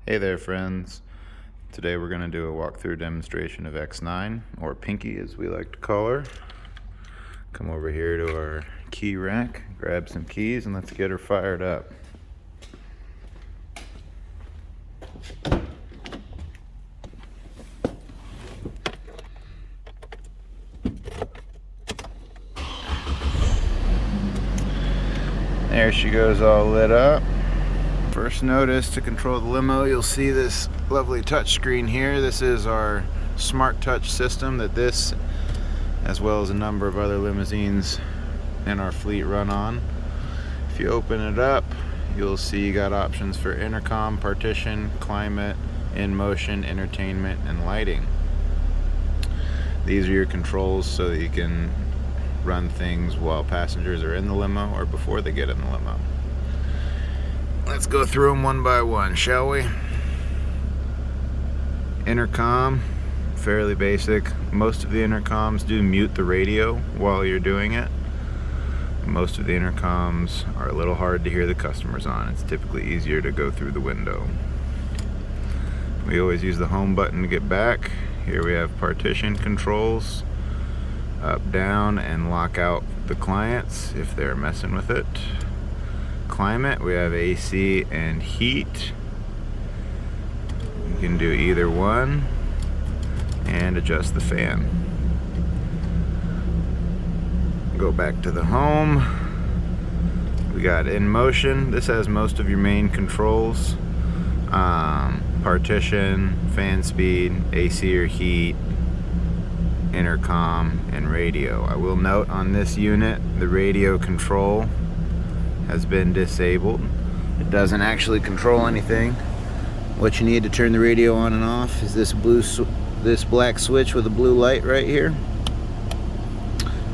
Hey there, friends. Today we're going to do a walkthrough demonstration of X9, or Pinky as we like to call her. Come over here to our key rack, grab some keys, and let's get her fired up. There she goes, all lit up. First notice, to control the limo, you'll see this lovely touch screen here. This is our smart touch system that this, as well as a number of other limousines in our fleet, run on. If you open it up, you'll see you got options for intercom, partition, climate, in motion, entertainment, and lighting. These are your controls so that you can run things while passengers are in the limo or before they get in the limo. Let's go through them one by one, shall we? Intercom, fairly basic. Most of the intercoms do mute the radio while you're doing it. Most of the intercoms are a little hard to hear the customers on. It's typically easier to go through the window. We always use the home button to get back. Here we have partition controls, up, down, and lock out the clients if they're messing with it. Climate, we have AC and heat. You can do either one and adjust the fan. Go back to the home. We got in motion. This has most of your main controls. Partition, fan speed, AC or heat, intercom, and radio. I will note on this unit the radio control has been disabled. It doesn't actually control anything. What you need to turn the radio on and off is this black switch with a blue light right here.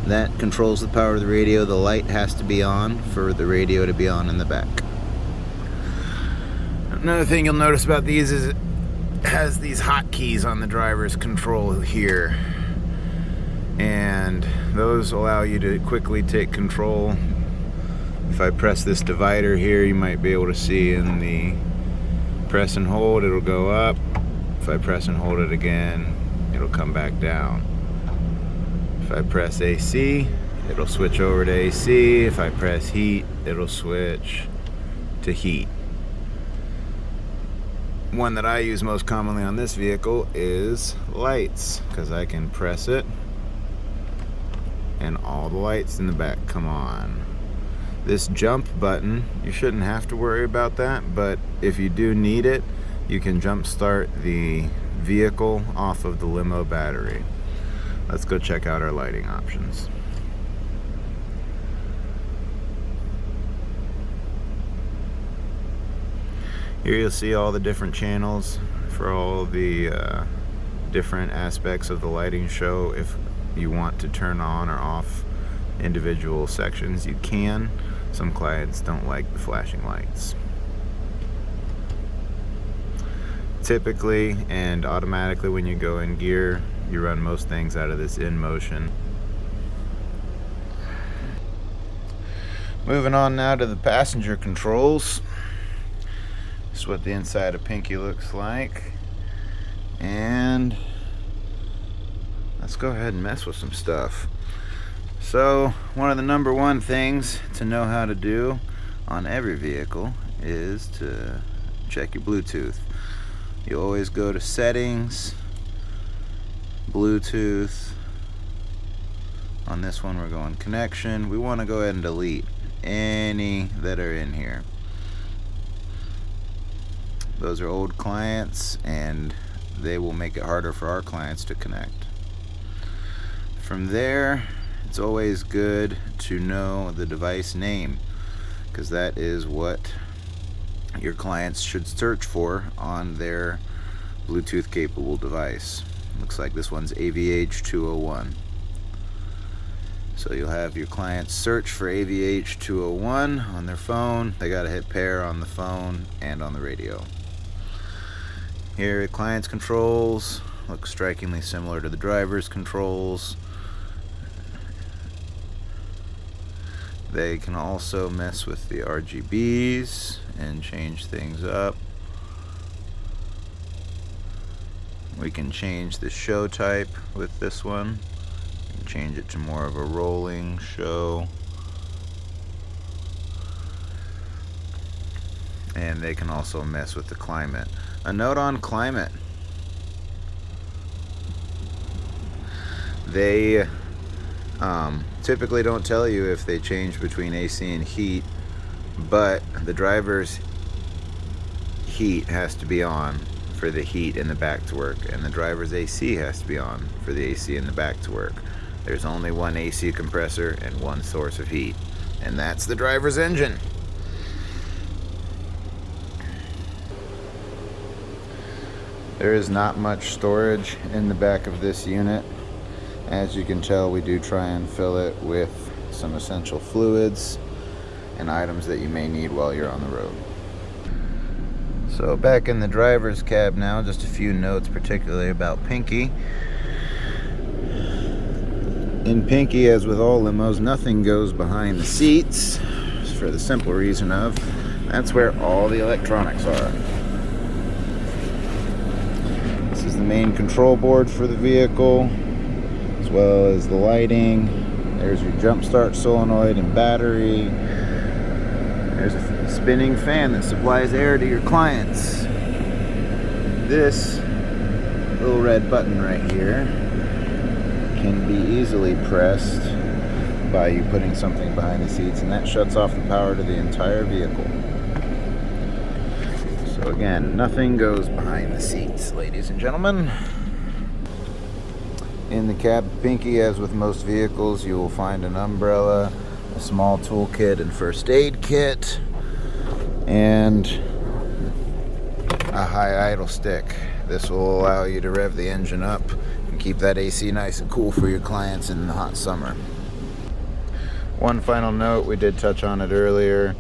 That controls the power of the radio. The light has to be on for the radio to be on in the back. Another thing you'll notice about these is it has these hotkeys on the driver's control here, and those allow you to quickly take control. If I press this divider here, you might be able to see in the press and hold, it'll go up. If I press and hold it again, it'll come back down. If I press AC, it'll switch over to AC. If I press heat, it'll switch to heat. One that I use most commonly on this vehicle is lights, because I can press it and all the lights in the back come on. This jump button, you shouldn't have to worry about that, but if you do need it, you can jump start the vehicle off of the limo battery. Let's go check out our lighting options. Here you'll see all the different channels for all the different aspects of the lighting show. If you want to turn on or off individual sections, you can. Some clients don't like the flashing lights. Typically and automatically when you go in gear, you run most things out of this in motion. Moving on now to the passenger controls. This is what the inside of Pinky looks like. And let's go ahead and mess with some stuff. So, one of the number one things to know how to do on every vehicle is to check your Bluetooth. You always go to settings, Bluetooth. On this one we're going connection. We want to go ahead and delete any that are in here. Those are old clients and they will make it harder for our clients to connect. From there, it's always good to know the device name, because that is what your clients should search for on their Bluetooth capable device. Looks like this one's AVH 201. So you'll have your clients search for AVH 201 on their phone. They gotta hit pair on the phone and on the radio. Here, client's controls look strikingly similar to the driver's controls. They can also mess with the RGBs and change things up. We can change the show type with this one. We can change it to more of a rolling show. And they can also mess with the climate. A note on climate. They typically don't tell you if they change between AC and heat, but the driver's heat has to be on for the heat in the back to work, and the driver's AC has to be on for the AC in the back to work. There's only one AC compressor and one source of heat, and that's the driver's engine. There is not much storage in the back of this unit. As you can tell, we do try and fill it with some essential fluids and items that you may need while you're on the road. So back in the driver's cab now, just a few notes particularly about Pinky. In Pinky, as with all limos, nothing goes behind the seats, for the simple reason of that's where all the electronics are. This is the main control board for the vehicle, as well as the lighting. There's your jump start solenoid and battery. There's a spinning fan that supplies air to your clients. This little red button right here can be easily pressed by you putting something behind the seats, and that shuts off the power to the entire vehicle. So again, nothing goes behind the seats, ladies and gentlemen. In the cab of Pinky, as with most vehicles, you will find an umbrella, a small toolkit and first aid kit, and a high idle stick. This will allow you to rev the engine up and keep that AC nice and cool for your clients in the hot summer. One final note, we did touch on it earlier.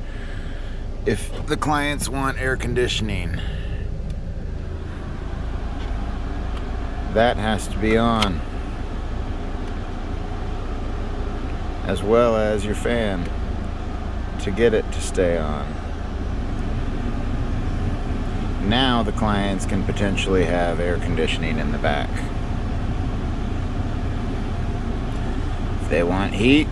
If the clients want air conditioning, that has to be on, as well as your fan, to get it to stay on. Now the clients can potentially have air conditioning in the back. If they want heat,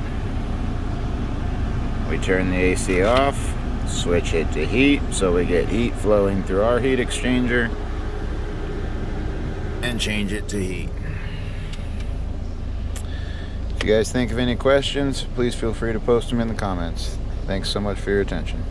we turn the AC off, switch it to heat, so we get heat flowing through our heat exchanger, and change it to heat. If you guys think of any questions, please feel free to post them in the comments. Thanks so much for your attention.